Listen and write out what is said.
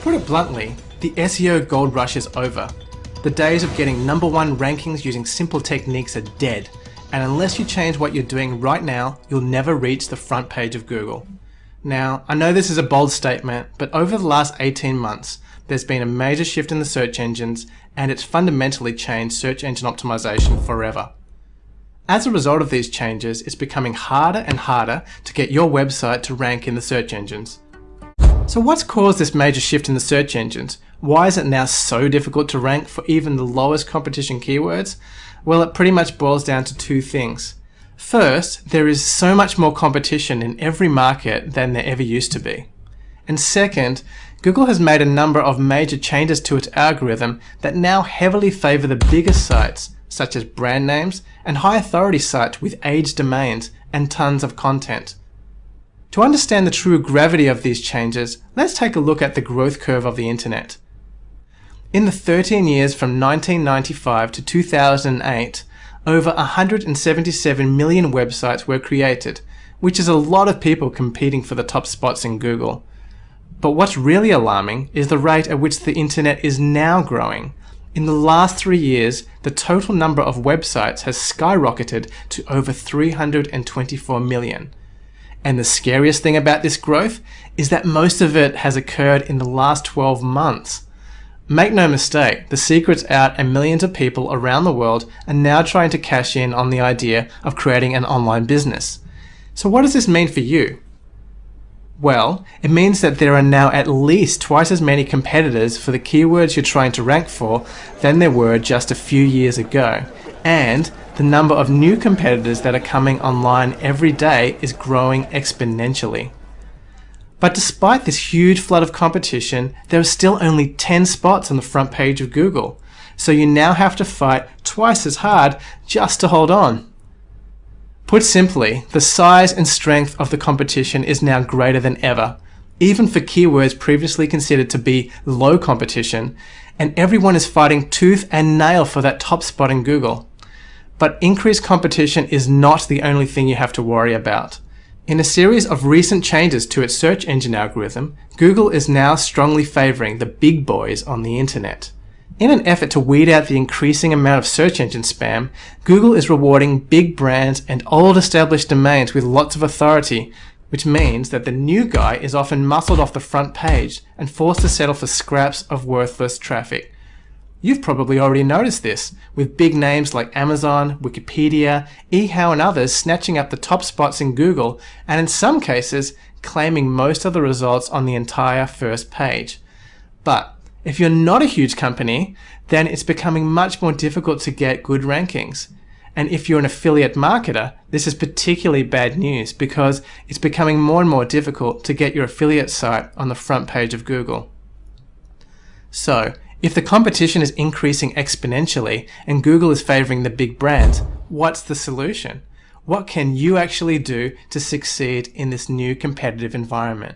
put it bluntly, the SEO gold rush is over. The days of getting #1 rankings using simple techniques are dead, and unless you change what you're doing right now, you'll never reach the front page of Google. Now, I know this is a bold statement, but over the last 18 months, there's been a major shift in the search engines, and it's fundamentally changed search engine optimization forever. As a result of these changes, it's becoming harder and harder to get your website to rank in the search engines. So what's caused this major shift in the search engines? Why is it now so difficult to rank for even the lowest competition keywords? Well, it pretty much boils down to two things. First, there is so much more competition in every market than there ever used to be. And second, Google has made a number of major changes to its algorithm that now heavily favor the biggest sites, such as brand names and high authority sites with aged domains and tons of content. To understand the true gravity of these changes, let's take a look at the growth curve of the internet. In the 13 years from 1995 to 2008, over 177 million websites were created, which is a lot of people competing for the top spots in Google. But what's really alarming is the rate at which the internet is now growing. In the last 3 years, the total number of websites has skyrocketed to over 324 million. And the scariest thing about this growth is that most of it has occurred in the last 12 months. Make no mistake, the secret's out and millions of people around the world are now trying to cash in on the idea of creating an online business. So what does this mean for you? Well, it means that there are now at least twice as many competitors for the keywords you're trying to rank for than there were just a few years ago. And the number of new competitors that are coming online every day is growing exponentially. But despite this huge flood of competition, there are still only 10 spots on the front page of Google. So you now have to fight twice as hard just to hold on. Put simply, the size and strength of the competition is now greater than ever, even for keywords previously considered to be low competition, and everyone is fighting tooth and nail for that top spot in Google. But increased competition is not the only thing you have to worry about. In a series of recent changes to its search engine algorithm, Google is now strongly favoring the big boys on the internet. In an effort to weed out the increasing amount of search engine spam, Google is rewarding big brands and old established domains with lots of authority, which means that the new guy is often muscled off the front page and forced to settle for scraps of worthless traffic. You've probably already noticed this, with big names like Amazon, Wikipedia, eHow and others snatching up the top spots in Google, and in some cases, claiming most of the results on the entire first page. But if you're not a huge company, then it's becoming much more difficult to get good rankings. And if you're an affiliate marketer, this is particularly bad news because it's becoming more and more difficult to get your affiliate site on the front page of Google. So, if the competition is increasing exponentially and Google is favoring the big brands, what's the solution? What can you actually do to succeed in this new competitive environment?